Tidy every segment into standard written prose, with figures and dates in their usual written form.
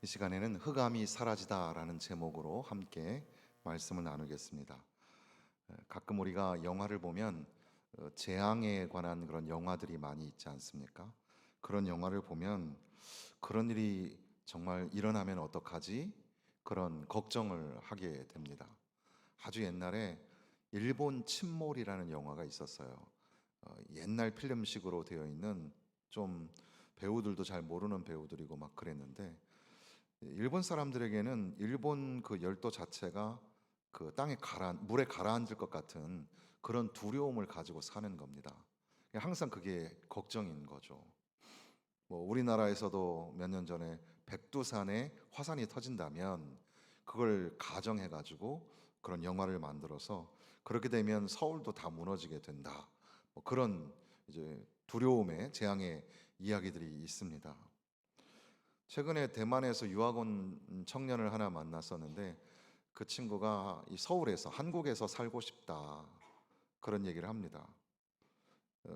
이 시간에는 흑암이 사라지다라는 제목으로 함께 말씀을 나누겠습니다. 가끔 우리가 영화를 보면 재앙에 관한 그런 영화들이 많이 있지 않습니까? 그런 영화를 보면 그런 일이 정말 일어나면 어떡하지? 그런 걱정을 하게 됩니다. 아주 옛날에 일본 침몰이라는 영화가 있었어요. 옛날 필름식으로 되어 있는, 좀 배우들도 잘 모르는 배우들이고 막 그랬는데, 일본 사람들에게는 일본 그 열도 자체가 그 물에 가라앉을 것 같은 그런 두려움을 가지고 사는 겁니다. 항상 그게 걱정인 거죠. 뭐 우리나라에서도 몇 년 전에 백두산에 화산이 터진다면 그걸 가정해 가지고 그런 영화를 만들어서 그렇게 되면 서울도 다 무너지게 된다. 뭐 그런 이제 두려움의 재앙의 이야기들이 있습니다. 최근에 대만에서 유학 온 청년을 하나 만났었는데, 그 친구가 이 서울에서, 한국에서 살고 싶다 그런 얘기를 합니다.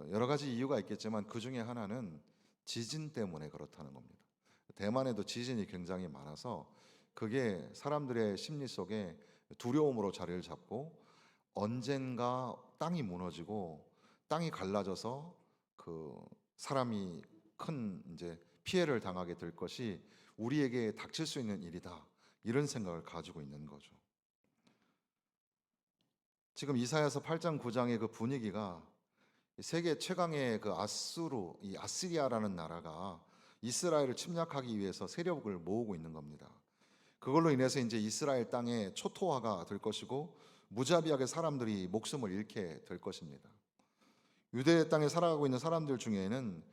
여러 가지 이유가 있겠지만 그 중에 하나는 지진 때문에 그렇다는 겁니다. 대만에도 지진이 굉장히 많아서 그게 사람들의 심리 속에 두려움으로 자리를 잡고, 언젠가 땅이 무너지고 땅이 갈라져서 그 사람이 큰 이제 피해를 당하게 될 것이 우리에게 닥칠 수 있는 일이다, 이런 생각을 가지고 있는 거죠. 지금 이사야서 8장 9장의 그 분위기가 세계 최강의 그 이 아시리아라는 나라가 이스라엘을 침략하기 위해서 세력을 모으고 있는 겁니다. 그걸로 인해서 이제 이스라엘 땅에 초토화가 될 것이고 무자비하게 사람들이 목숨을 잃게 될 것입니다. 유대 땅에 살아가고 있는 사람들 중에는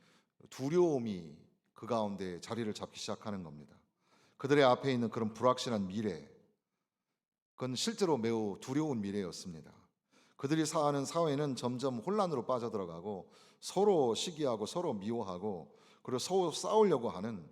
두려움이 그 가운데 자리를 잡기 시작하는 겁니다. 그들의 앞에 있는 그런 불확실한 미래, 그건 실제로 매우 두려운 미래였습니다. 그들이 사는 사회는 점점 혼란으로 빠져들어가고 서로 시기하고 서로 미워하고 그리고 서로 싸우려고 하는,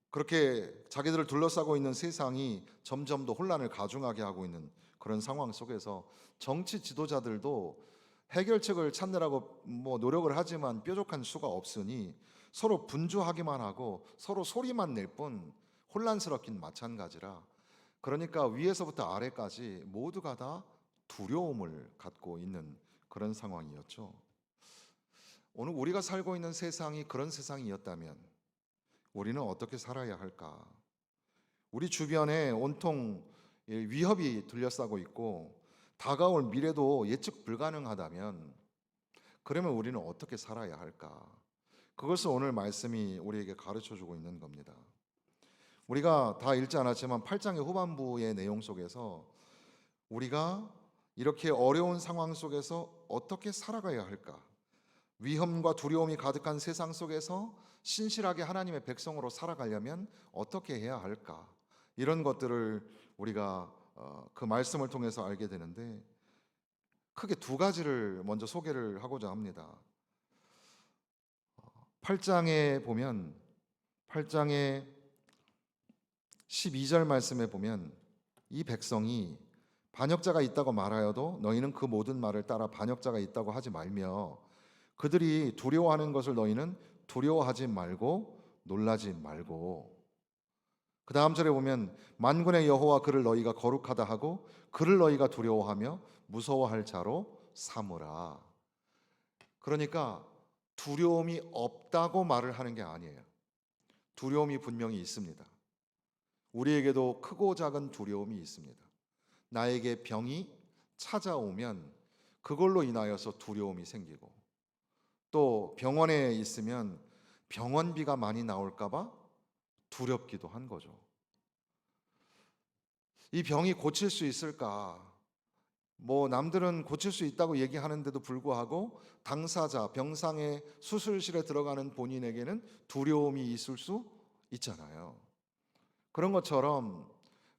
그렇게 자기들을 둘러싸고 있는 세상이 점점 더 혼란을 가중하게 하고 있는 그런 상황 속에서 정치 지도자들도 해결책을 찾느라고 뭐 노력을 하지만 뾰족한 수가 없으니 서로 분주하기만 하고 서로 소리만 낼 뿐 혼란스럽긴 마찬가지라, 그러니까 위에서부터 아래까지 모두가 다 두려움을 갖고 있는 그런 상황이었죠. 오늘 우리가 살고 있는 세상이 그런 세상이었다면 우리는 어떻게 살아야 할까? 우리 주변에 온통 위협이 둘러싸고 있고 다가올 미래도 예측 불가능하다면, 그러면 우리는 어떻게 살아야 할까? 그것을 오늘 말씀이 우리에게 가르쳐 주고 있는 겁니다. 우리가 다 읽지 않았지만 8장의 후반부의 내용 속에서 우리가 이렇게 어려운 상황 속에서 어떻게 살아가야 할까? 위험과 두려움이 가득한 세상 속에서 신실하게 하나님의 백성으로 살아가려면 어떻게 해야 할까? 이런 것들을 우리가 그 말씀을 통해서 알게 되는데, 크게 두 가지를 먼저 소개를 하고자 합니다. 8장에 보면, 8장의 12절 말씀에 보면, 이 백성이 반역자가 있다고 말하여도 너희는 그 모든 말을 따라 반역자가 있다고 하지 말며, 그들이 두려워하는 것을 너희는 두려워하지 말고 놀라지 말고. 그 다음 절에 보면 만군의 여호와 그를 너희가 거룩하다 하고 그를 너희가 두려워하며 무서워할 자로 삼으라. 그러니까 두려움이 없다고 말을 하는 게 아니에요. 두려움이 분명히 있습니다. 우리에게도 크고 작은 두려움이 있습니다. 나에게 병이 찾아오면 그걸로 인하여서 두려움이 생기고, 또 병원에 있으면 병원비가 많이 나올까봐 두렵기도 한 거죠. 이 병이 고칠 수 있을까? 뭐 남들은 고칠 수 있다고 얘기하는데도 불구하고 당사자, 병상의 수술실에 들어가는 본인에게는 두려움이 있을 수 있잖아요. 그런 것처럼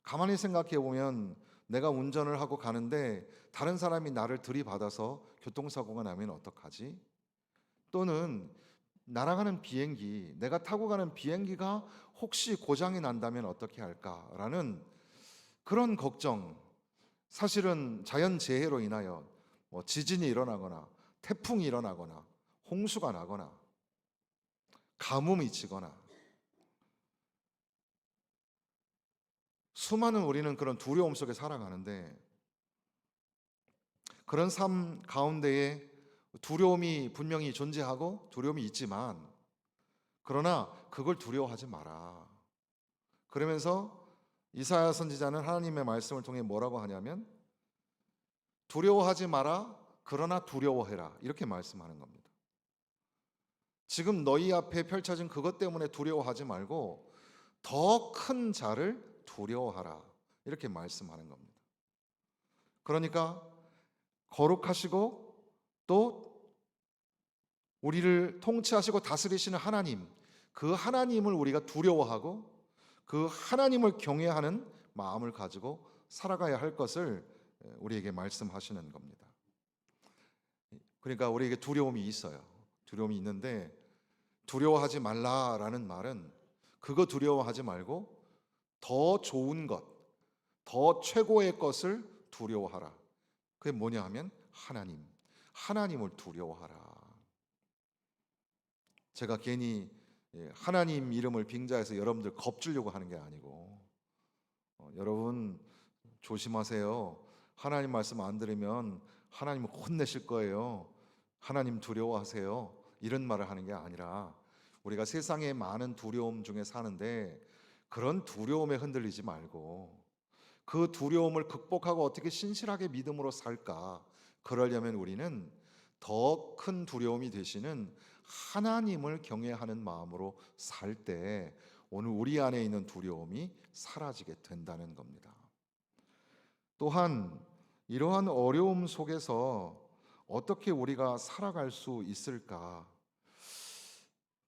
가만히 생각해 보면 내가 운전을 하고 가는데 다른 사람이 나를 들이받아서 교통사고가 나면 어떡하지? 또는 날아가는 비행기, 내가 타고 가는 비행기가 혹시 고장이 난다면 어떻게 할까라는 그런 걱정. 사실은 자연재해로 인하여 뭐 지진이 일어나거나 태풍이 일어나거나 홍수가 나거나 가뭄이 치거나 수많은 우리는 그런 두려움 속에 살아가는데, 그런 삶 가운데에 두려움이 분명히 존재하고 두려움이 있지만, 그러나 그걸 두려워하지 마라. 그러면서 이사야 선지자는 하나님의 말씀을 통해 뭐라고 하냐면, 두려워하지 마라, 그러나 두려워해라, 이렇게 말씀하는 겁니다. 지금 너희 앞에 펼쳐진 그것 때문에 두려워하지 말고 더 큰 자를 두려워하라, 이렇게 말씀하는 겁니다. 그러니까 거룩하시고 또 우리를 통치하시고 다스리시는 하나님, 그 하나님을 우리가 두려워하고 그 하나님을 경외하는 마음을 가지고 살아가야 할 것을 우리에게 말씀하시는 겁니다. 그러니까 우리에게 두려움이 있어요. 두려움이 있는데, 두려워하지 말라라는 말은 그거 두려워하지 말고 더 좋은 것, 더 최고의 것을 두려워하라. 그게 뭐냐 하면 하나님을 두려워하라. 제가 괜히 하나님 이름을 빙자해서 여러분들 겁주려고 하는 게 아니고, 여러분 조심하세요. 하나님 말씀 안 들으면 하나님을 혼내실 거예요. 하나님 두려워하세요, 이런 말을 하는 게 아니라, 우리가 세상에 많은 두려움 중에 사는데 그런 두려움에 흔들리지 말고 그 두려움을 극복하고 어떻게 신실하게 믿음으로 살까, 그러려면 우리는 더 큰 두려움이 되시는 하나님을 경외하는 마음으로 살 때 오늘 우리 안에 있는 두려움이 사라지게 된다는 겁니다. 또한 이러한 어려움 속에서 어떻게 우리가 살아갈 수 있을까?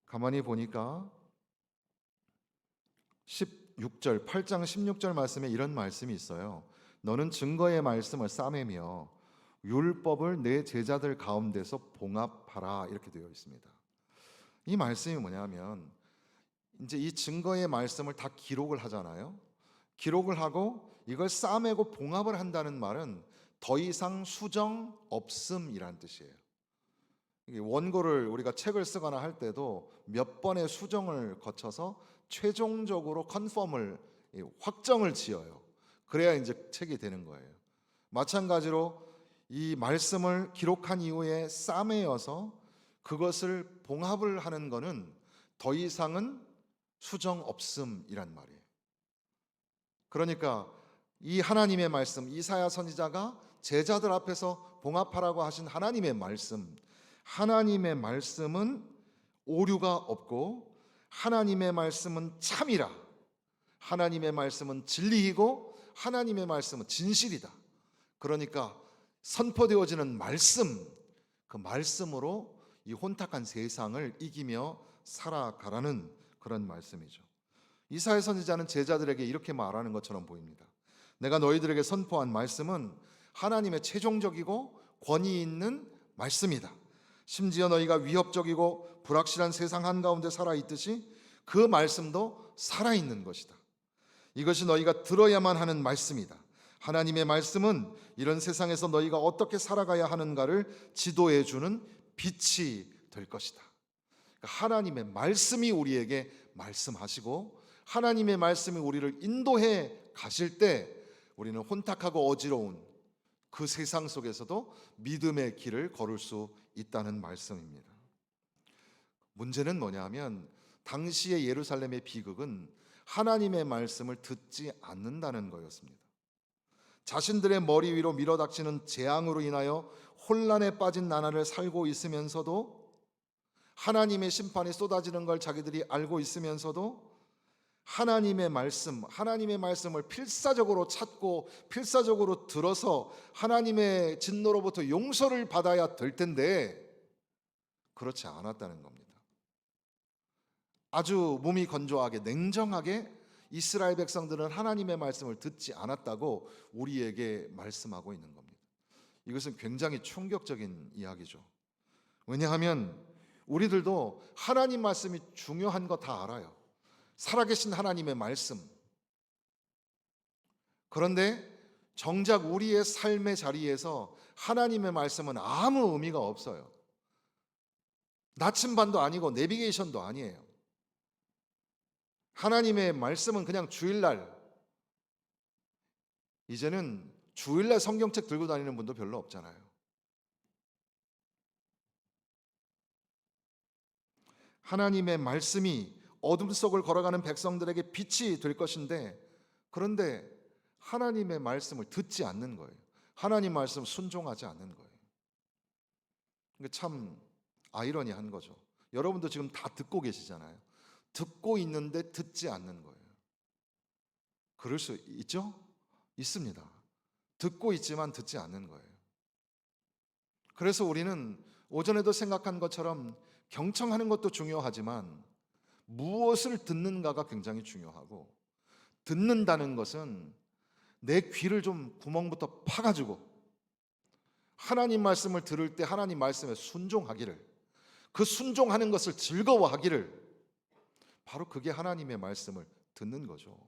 가만히 보니까 8장 16절 말씀에 이런 말씀이 있어요. 너는 증거의 말씀을 싸매며 율법을 내 제자들 가운데서 봉합하라, 이렇게 되어 있습니다. 이 말씀이 뭐냐면, 이제 이 증거의 말씀을 다 기록을 하잖아요. 기록을 하고 이걸 싸매고 봉합을 한다는 말은 더 이상 수정 없음이란 뜻이에요. 원고를 우리가 책을 쓰거나 할 때도 몇 번의 수정을 거쳐서 최종적으로 컨펌을, 확정을 지어요. 그래야 이제 책이 되는 거예요. 마찬가지로 이 말씀을 기록한 이후에 싸매어서 그것을 봉합을 하는 것은 더 이상은 수정 없음이란 말이에요. 그러니까 이 하나님의 말씀, 이사야 선지자가 제자들 앞에서 봉합하라고 하신 하나님의 말씀은 오류가 없고, 하나님의 말씀은 참이라, 하나님의 말씀은 진리이고, 하나님의 말씀은 진실이다. 그러니까 선포되어지는 말씀, 그 말씀으로 이 혼탁한 세상을 이기며 살아가라는 그런 말씀이죠. 이사야 선지자는 제자들에게 이렇게 말하는 것처럼 보입니다. 내가 너희들에게 선포한 말씀은 하나님의 최종적이고 권위 있는 말씀이다. 심지어 너희가 위협적이고 불확실한 세상 한가운데 살아있듯이 그 말씀도 살아있는 것이다. 이것이 너희가 들어야만 하는 말씀이다. 하나님의 말씀은 이런 세상에서 너희가 어떻게 살아가야 하는가를 지도해 주는 빛이 될 것이다. 하나님의 말씀이 우리에게 말씀하시고 하나님의 말씀이 우리를 인도해 가실 때 우리는 혼탁하고 어지러운 그 세상 속에서도 믿음의 길을 걸을 수 있다는 말씀입니다. 문제는 뭐냐면, 당시의 예루살렘의 비극은 하나님의 말씀을 듣지 않는다는 거였습니다. 자신들의 머리 위로 밀어닥치는 재앙으로 인하여 혼란에 빠진 나날을 살고 있으면서도, 하나님의 심판이 쏟아지는 걸 자기들이 알고 있으면서도 하나님의 말씀을 필사적으로 찾고 필사적으로 들어서 하나님의 진노로부터 용서를 받아야 될 텐데 그렇지 않았다는 겁니다. 아주 몸이 건조하게 냉정하게 이스라엘 백성들은 하나님의 말씀을 듣지 않았다고 우리에게 말씀하고 있는 겁니다. 이것은 굉장히 충격적인 이야기죠. 왜냐하면 우리들도 하나님 말씀이 중요한 거 다 알아요. 살아계신 하나님의 말씀. 그런데 정작 우리의 삶의 자리에서 하나님의 말씀은 아무 의미가 없어요. 나침반도 아니고 내비게이션도 아니에요. 하나님의 말씀은 그냥 주일날 이제는 주일날 성경책 들고 다니는 분도 별로 없잖아요. 하나님의 말씀이 어둠 속을 걸어가는 백성들에게 빛이 될 것인데, 그런데 하나님의 말씀을 듣지 않는 거예요. 하나님 말씀 순종하지 않는 거예요. 이게 참 아이러니한 거죠. 여러분도 지금 다 듣고 계시잖아요. 듣고 있는데 듣지 않는 거예요. 그럴 수 있죠? 있습니다. 듣고 있지만 듣지 않는 거예요. 그래서 우리는 오전에도 생각한 것처럼 경청하는 것도 중요하지만 무엇을 듣는가가 굉장히 중요하고, 듣는다는 것은 내 귀를 좀 구멍부터 파가지고 하나님 말씀을 들을 때 하나님 말씀에 순종하기를, 그 순종하는 것을 즐거워하기를, 바로 그게 하나님의 말씀을 듣는 거죠.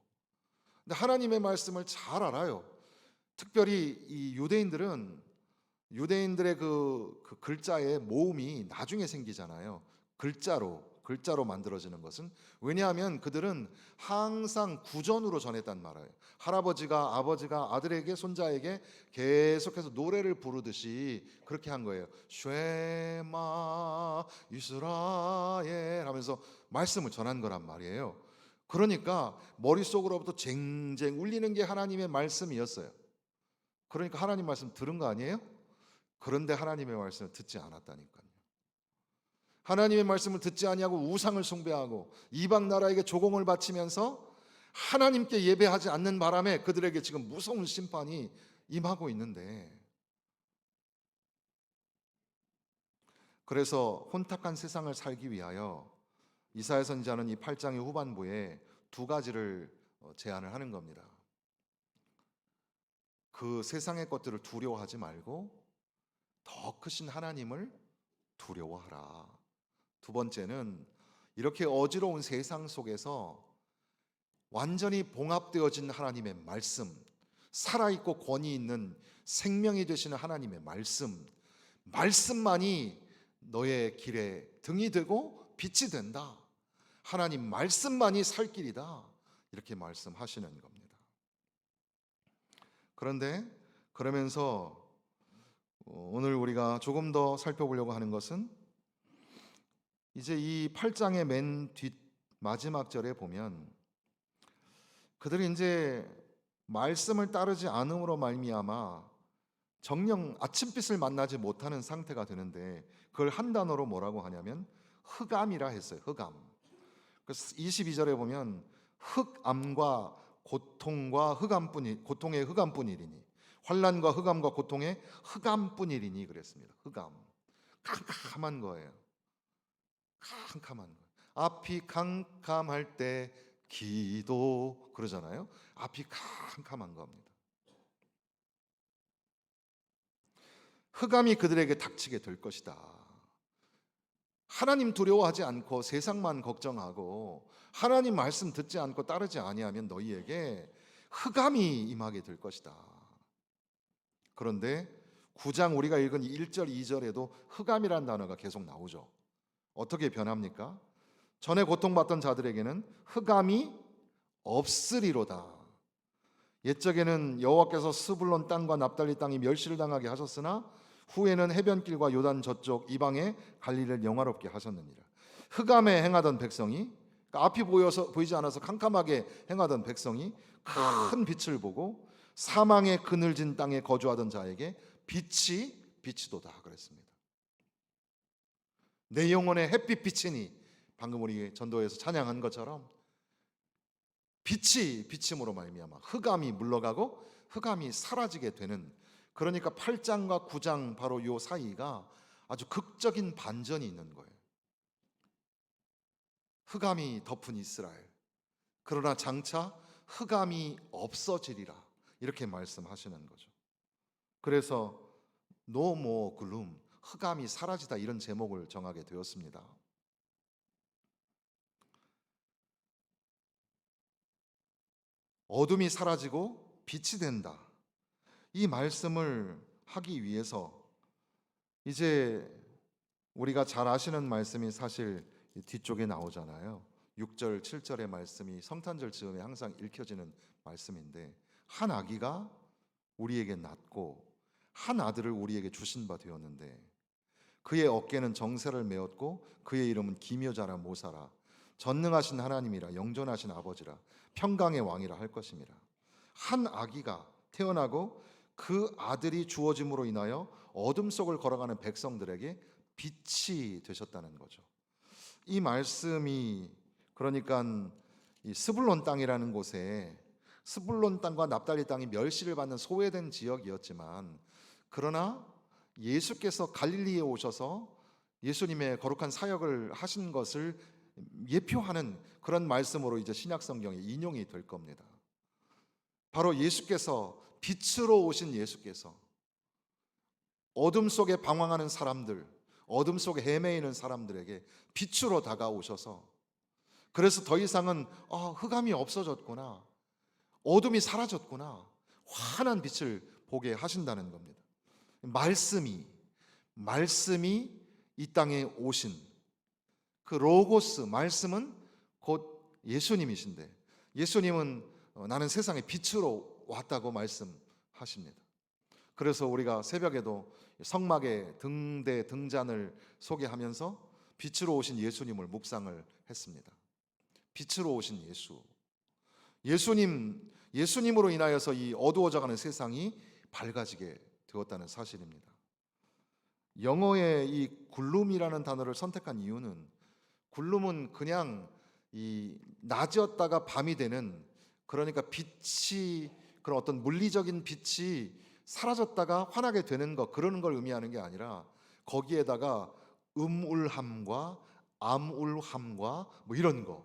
근데 하나님의 말씀을 잘 알아요. 특별히 이 유대인들의 그 글자의 모음이 나중에 생기잖아요. 글자로 만들어지는 것은, 왜냐하면 그들은 항상 구전으로 전했단 말이에요. 할아버지가 아버지가 아들에게 손자에게 계속해서 노래를 부르듯이 그렇게 한 거예요. 쉐마 이스라엘 하면서 말씀을 전한 거란 말이에요. 그러니까 머릿속으로부터 쟁쟁 울리는 게 하나님의 말씀이었어요. 그러니까 하나님 말씀 들은 거 아니에요? 그런데 하나님의 말씀을 듣지 않았다니까요. 하나님의 말씀을 듣지 아니하고 우상을 숭배하고 이방 나라에게 조공을 바치면서 하나님께 예배하지 않는 바람에 그들에게 지금 무서운 심판이 임하고 있는데, 그래서 혼탁한 세상을 살기 위하여 이사야 선지자는 이 8장의 후반부에 두 가지를 제안을 하는 겁니다. 그 세상의 것들을 두려워하지 말고 더 크신 하나님을 두려워하라. 두 번째는 이렇게 어지러운 세상 속에서 완전히 봉합되어진 하나님의 말씀, 살아있고 권위 있는 생명이 되시는 하나님의 말씀만이 너의 길에 등이 되고 빛이 된다. 하나님 말씀만이 살 길이다. 이렇게 말씀하시는 겁니다. 그런데 그러면서 오늘 우리가 조금 더 살펴보려고 하는 것은, 이제 이 8장의 맨 뒷 마지막 절에 보면 그들이 이제 말씀을 따르지 않음으로 말미암아 정녕 아침빛을 만나지 못하는 상태가 되는데, 그걸 한 단어로 뭐라고 하냐면 흑암이라 했어요. 흑암. 그래서 22절에 보면 흑암과 고통과 고통의 흑암뿐이리니, 환난과 흑암과 고통의 흑암뿐이리니 그랬습니다. 흑암. 캄캄한 거예요. 캄캄한 거예요. 앞이 캄캄할 때 기도 그러잖아요. 앞이 캄캄한 겁니다. 흑암이 그들에게 닥치게 될 것이다. 하나님 두려워하지 않고 세상만 걱정하고 하나님 말씀 듣지 않고 따르지 아니하면 너희에게 흑암이 임하게 될 것이다. 그런데 9장 우리가 읽은 1절 2절에도 흑암이라는 단어가 계속 나오죠. 어떻게 변합니까? 전에 고통받던 자들에게는 흑암이 없으리로다. 옛적에는 여호와께서 스불론 땅과 납달리 땅이 멸시를 당하게 하셨으나 후에는 해변길과 요단 저쪽 이방의 갈릴리를 영화롭게 하셨느니라. 흑암에 행하던 백성이, 그러니까 앞이 보이지 않아서 캄캄하게 행하던 백성이 큰 빛을 보고 사망의 그늘진 땅에 거주하던 자에게 빛이도다 그랬습니다. 내 영혼의 햇빛 비치니, 방금 우리 전도에서 찬양한 것처럼 빛이 비침으로 말미암아 흑암이 물러가고 흑암이 사라지게 되는, 그러니까 8장과 9장 바로 요 사이가 아주 극적인 반전이 있는 거예요. 흑암이 덮은 이스라엘, 그러나 장차 흑암이 없어지리라, 이렇게 말씀하시는 거죠. 그래서 No more gloom, 흑암이 사라지다, 이런 제목을 정하게 되었습니다. 어둠이 사라지고 빛이 된다, 이 말씀을 하기 위해서 이제 우리가 잘 아시는 말씀이 사실 뒤쪽에 나오잖아요. 6절 7절의 말씀이 성탄절 즈음에 항상 읽혀지는 말씀인데, 한 아기가 우리에게 낳고 한 아들을 우리에게 주신 바 되었는데 그의 어깨는 정세를 메었고 그의 이름은 기묘자라 모사라 전능하신 하나님이라 영존하신 아버지라 평강의 왕이라 할 것임이라. 한 아기가 태어나고 그 아들이 주어짐으로 인하여 어둠 속을 걸어가는 백성들에게 빛이 되셨다는 거죠. 이 말씀이 그러니까 이 스불론 땅이라는 곳에 스불론 땅과 납달리 땅이 멸시를 받는 소외된 지역이었지만, 그러나 예수께서 갈릴리에 오셔서 예수님의 거룩한 사역을 하신 것을 예표하는 그런 말씀으로 이제 신약 성경에 인용이 될 겁니다. 바로 예수께서, 빛으로 오신 예수께서 어둠 속에 방황하는 사람들, 어둠 속에 헤매이는 사람들에게 빛으로 다가오셔서, 그래서 더 이상은 흑암이 없어졌구나, 어둠이 사라졌구나, 환한 빛을 보게 하신다는 겁니다. 말씀이 이 땅에 오신 그 로고스, 말씀은 곧 예수님이신데, 예수님은 나는 세상의 빛으로 왔다고 말씀하십니다. 그래서 우리가 새벽에도 성막의 등대 등잔을 소개하면서 빛으로 오신 예수님을 묵상을 했습니다. 빛으로 오신 예수님으로 인하여서 이 어두워져가는 세상이 밝아지게 되었다는 사실입니다. 영어의 이 글룸이라는 단어를 선택한 이유는, 글룸은 그냥 이 낮이었다가 밤이 되는, 그러니까 빛이, 그런 어떤 물리적인 빛이 사라졌다가 환하게 되는 것, 그러는 걸 의미하는 게 아니라 거기에다가 음울함과 암울함과 뭐 이런 거,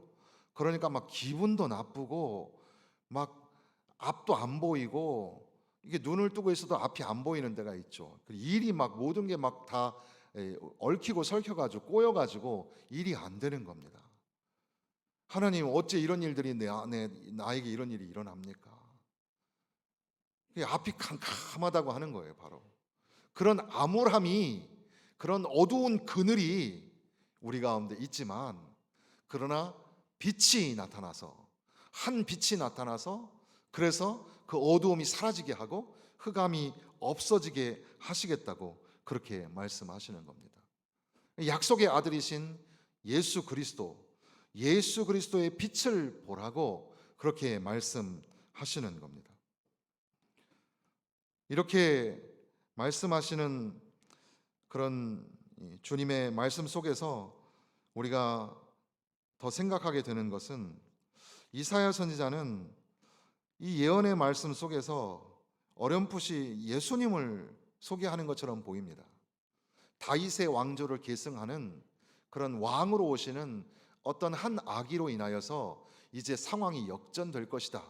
그러니까 막 기분도 나쁘고 막 앞도 안 보이고, 이게 눈을 뜨고 있어도 앞이 안 보이는 데가 있죠. 일이 막 모든 게 막 다 얽히고 설켜가지고 꼬여가지고 일이 안 되는 겁니다. 하나님, 어째 이런 일들이 나에게 이런 일이 일어납니까? 앞이 캄캄하다고 하는 거예요. 바로 그런 암울함이, 그런 어두운 그늘이 우리 가운데 있지만, 그러나 빛이 나타나서, 한 빛이 나타나서, 그래서 그 어두움이 사라지게 하고 흑암이 없어지게 하시겠다고 그렇게 말씀하시는 겁니다. 약속의 아들이신 예수 그리스도의 빛을 보라고 그렇게 말씀하시는 겁니다. 이렇게 말씀하시는 그런 주님의 말씀 속에서 우리가 더 생각하게 되는 것은, 이사야 선지자는 이 예언의 말씀 속에서 어렴풋이 예수님을 소개하는 것처럼 보입니다. 다윗의 왕조를 계승하는 그런 왕으로 오시는 어떤 한 아기로 인하여서 이제 상황이 역전될 것이다.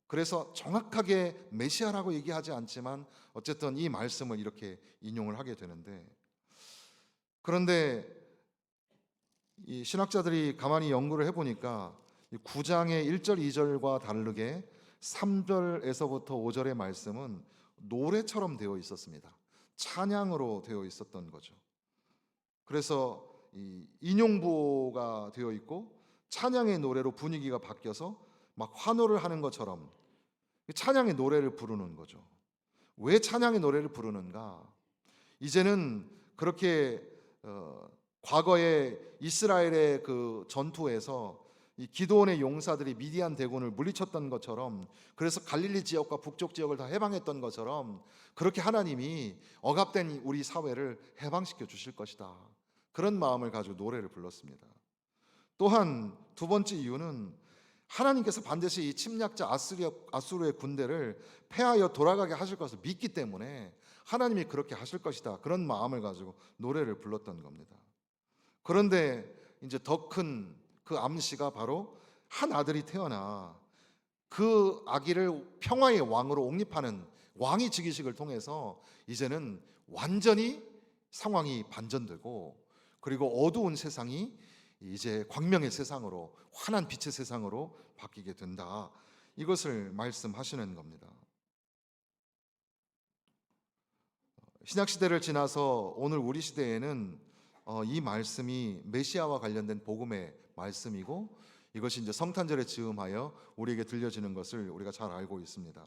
그래서 정확하게 메시아라고 얘기하지 않지만 어쨌든 이 말씀을 이렇게 인용을 하게 되는데, 그런데 이 신학자들이 가만히 연구를 해보니까 9장의 1절 2절과 다르게 3절에서부터 5절의 말씀은 노래처럼 되어 있었습니다. 찬양으로 되어 있었던 거죠. 그래서 이 인용부가 되어 있고 찬양의 노래로 분위기가 바뀌어서 막 환호를 하는 것처럼 찬양의 노래를 부르는 거죠. 왜 찬양의 노래를 부르는가? 이제는 그렇게 과거에 이스라엘의 그 전투에서 이 기드온의 용사들이 미디안 대군을 물리쳤던 것처럼, 그래서 갈릴리 지역과 북쪽 지역을 다 해방했던 것처럼, 그렇게 하나님이 억압된 우리 사회를 해방시켜 주실 것이다, 그런 마음을 가지고 노래를 불렀습니다. 또한 두 번째 이유는, 하나님께서 반드시 이 침략자 아수르의 군대를 패하여 돌아가게 하실 것을 믿기 때문에 하나님이 그렇게 하실 것이다, 그런 마음을 가지고 노래를 불렀던 겁니다. 그런데 이제 더 큰 그 암시가 바로 한 아들이 태어나 그 아기를 평화의 왕으로 옹립하는 왕위 즉위식을 통해서 이제는 완전히 상황이 반전되고, 그리고 어두운 세상이 이제 광명의 세상으로, 환한 빛의 세상으로 바뀌게 된다, 이것을 말씀하시는 겁니다. 신약 시대를 지나서 오늘 우리 시대에는 이 말씀이 메시아와 관련된 복음의 말씀이고, 이것이 이제 성탄절에 즈음하여 우리에게 들려지는 것을 우리가 잘 알고 있습니다.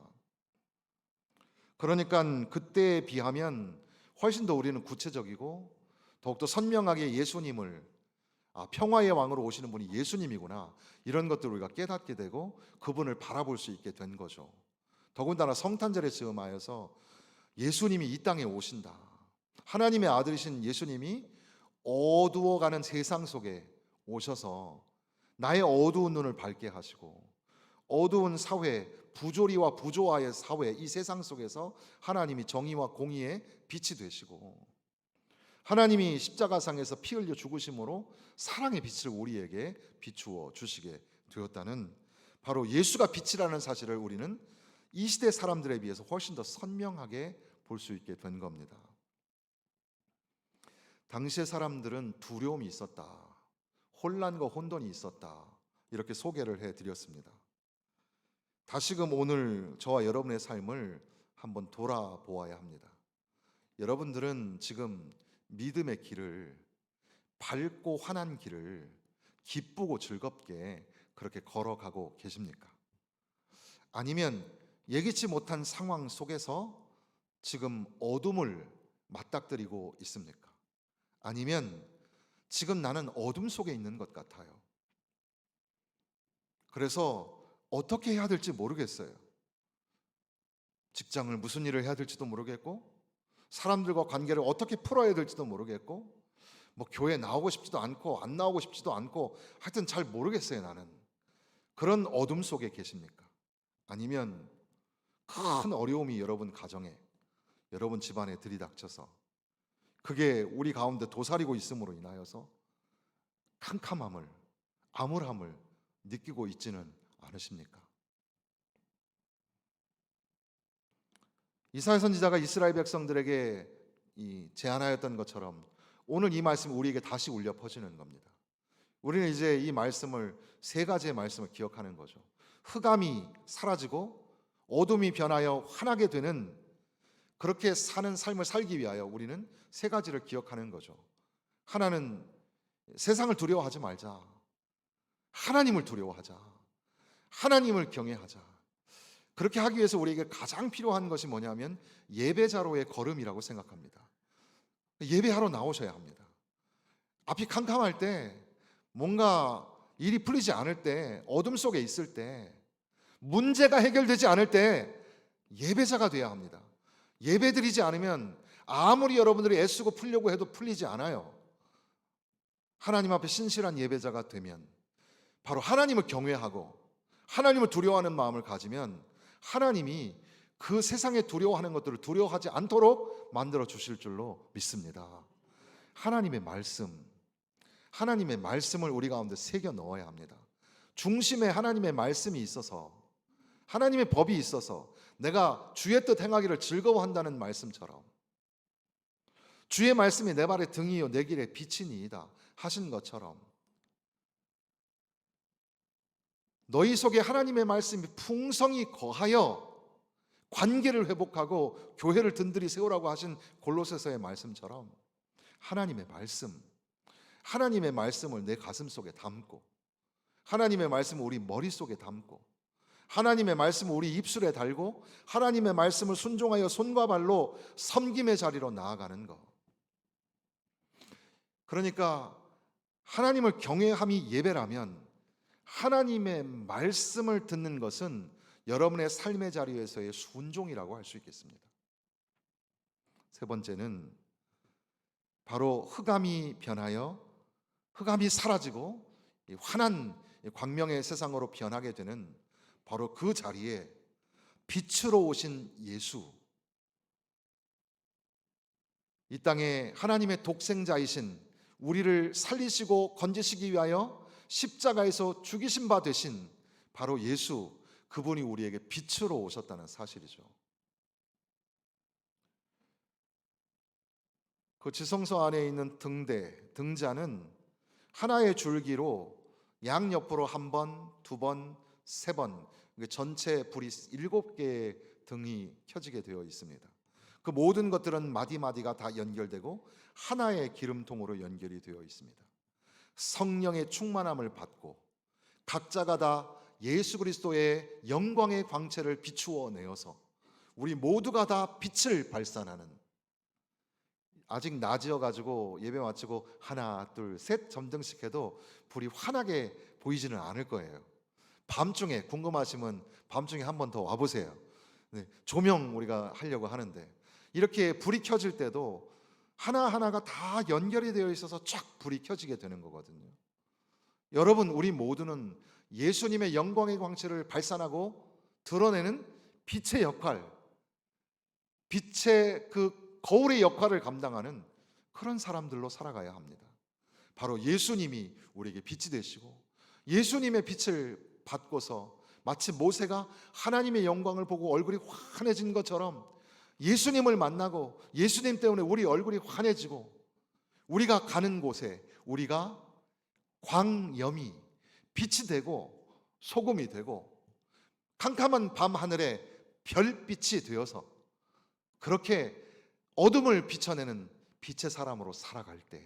그러니까 그때에 비하면 훨씬 더 우리는 구체적이고 더욱더 선명하게 예수님을 평화의 왕으로 오시는 분이 예수님이구나, 이런 것들을 우리가 깨닫게 되고 그분을 바라볼 수 있게 된 거죠. 더군다나 성탄절에 즈음하여서 예수님이 이 땅에 오신다, 하나님의 아들이신 예수님이 어두워가는 세상 속에 오셔서 나의 어두운 눈을 밝게 하시고 어두운 사회, 부조리와 부조화의 사회, 이 세상 속에서 하나님이 정의와 공의의 빛이 되시고 하나님이 십자가상에서 피 흘려 죽으심으로 사랑의 빛을 우리에게 비추어 주시게 되었다는, 바로 예수가 빛이라는 사실을 우리는 이 시대 사람들에 비해서 훨씬 더 선명하게 볼 수 있게 된 겁니다. 당시의 사람들은 두려움이 있었다, 혼란과 혼돈이 있었다, 이렇게 소개를 해드렸습니다. 다시금 오늘 저와 여러분의 삶을 한번 돌아보아야 합니다. 여러분들은 지금 믿음의 길을, 밝고 환한 길을 기쁘고 즐겁게 그렇게 걸어가고 계십니까? 아니면 예기치 못한 상황 속에서 지금 어둠을 맞닥뜨리고 있습니까? 아니면 지금 나는 어둠 속에 있는 것 같아요. 그래서 어떻게 해야 될지 모르겠어요. 직장을 무슨 일을 해야 될지도 모르겠고, 사람들과 관계를 어떻게 풀어야 될지도 모르겠고, 뭐 교회 나오고 싶지도 않고 안 나오고 싶지도 않고, 하여튼 잘 모르겠어요 나는. 그런 어둠 속에 계십니까? 아니면 큰 어려움이 여러분 가정에, 여러분 집안에 들이닥쳐서 그게 우리 가운데 도사리고 있음으로 인하여서 캄캄함을, 암울함을 느끼고 있지는 않으십니까? 이사야 선지자가 이스라엘 백성들에게 제안하였던 것처럼 오늘 이 말씀이 우리에게 다시 울려 퍼지는 겁니다. 우리는 이제 이 말씀을, 세 가지의 말씀을 기억하는 거죠. 흑암이 사라지고 어둠이 변하여 환하게 되는, 그렇게 사는 삶을 살기 위하여 우리는 세 가지를 기억하는 거죠. 하나는 세상을 두려워하지 말자, 하나님을 두려워하자, 하나님을 경외하자. 그렇게 하기 위해서 우리에게 가장 필요한 것이 뭐냐면 예배자로의 걸음이라고 생각합니다. 예배하러 나오셔야 합니다. 앞이 캄캄할 때, 뭔가 일이 풀리지 않을 때, 어둠 속에 있을 때, 문제가 해결되지 않을 때 예배자가 돼야 합니다. 예배드리지 않으면 아무리 여러분들이 애쓰고 풀려고 해도 풀리지 않아요. 하나님 앞에 신실한 예배자가 되면, 바로 하나님을 경외하고 하나님을 두려워하는 마음을 가지면 하나님이 그 세상에 두려워하는 것들을 두려워하지 않도록 만들어 주실 줄로 믿습니다. 하나님의 말씀을 우리 가운데 새겨 넣어야 합니다. 중심에 하나님의 말씀이 있어서, 하나님의 법이 있어서 내가 주의 뜻 행하기를 즐거워한다는 말씀처럼, 주의 말씀이 내 발의 등이요 내 길의 빛이니이다 하신 것처럼, 너희 속에 하나님의 말씀이 풍성히 거하여 관계를 회복하고 교회를 든든히 세우라고 하신 골로새서의 말씀처럼 하나님의 말씀을 내 가슴 속에 담고, 하나님의 말씀을 우리 머릿속에 담고, 하나님의 말씀을 우리 입술에 달고, 하나님의 말씀을 순종하여 손과 발로 섬김의 자리로 나아가는 것. 그러니까 하나님을 경외함이 예배라면 하나님의 말씀을 듣는 것은 여러분의 삶의 자리에서의 순종이라고 할 수 있겠습니다. 세 번째는 바로 흑암이 변하여, 흑암이 사라지고 환한 광명의 세상으로 변하게 되는 바로 그 자리에 빛으로 오신 예수, 이 땅에 하나님의 독생자이신, 우리를 살리시고 건지시기 위하여 십자가에서 죽이신 바 되신 바로 예수, 그분이 우리에게 빛으로 오셨다는 사실이죠. 그 지성소 안에 있는 등자는 하나의 줄기로 양옆으로 한 번, 두 번, 세 번, 전체 불이 7개의 등이 켜지게 되어 있습니다. 그 모든 것들은 마디마디가 다 연결되고 하나의 기름통으로 연결이 되어 있습니다. 성령의 충만함을 받고 각자가 다 예수 그리스도의 영광의 광채를 비추어 내어서 우리 모두가 다 빛을 발산하는, 아직 낮이어 가지고 예배 마치고 하나 둘 셋 점등식 해도 불이 환하게 보이지는 않을 거예요. 밤중에 궁금하시면 밤중에 한 번 더 와보세요. 네, 조명 우리가 하려고 하는데 이렇게 불이 켜질 때도 하나하나가 다 연결이 되어 있어서 쫙 불이 켜지게 되는 거거든요. 여러분, 우리 모두는 예수님의 영광의 광채를 발산하고 드러내는 빛의 역할, 빛의 그 거울의 역할을 감당하는 그런 사람들로 살아가야 합니다. 바로 예수님이 우리에게 빛이 되시고 예수님의 빛을 받고서 마치 모세가 하나님의 영광을 보고 얼굴이 환해진 것처럼 예수님을 만나고 예수님 때문에 우리 얼굴이 환해지고 우리가 가는 곳에 우리가 광염이 빛이 되고 소금이 되고 캄캄한 밤 하늘에 별빛이 되어서 그렇게 어둠을 비춰내는 빛의 사람으로 살아갈 때,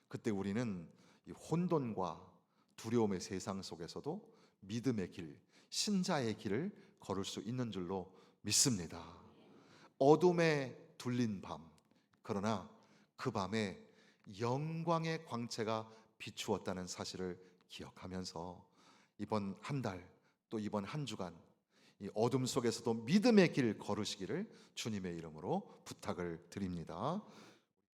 그때 우리는 이 혼돈과 두려움의 세상 속에서도 믿음의 길, 신자의 길을 걸을 수 있는 줄로 믿습니다. 어둠에 둘린 밤, 그러나 그 밤에 영광의 광채가 비추었다는 사실을 기억하면서 이번 한 달, 또 이번 한 주간 이 어둠 속에서도 믿음의 길 걸으시기를 주님의 이름으로 부탁을 드립니다.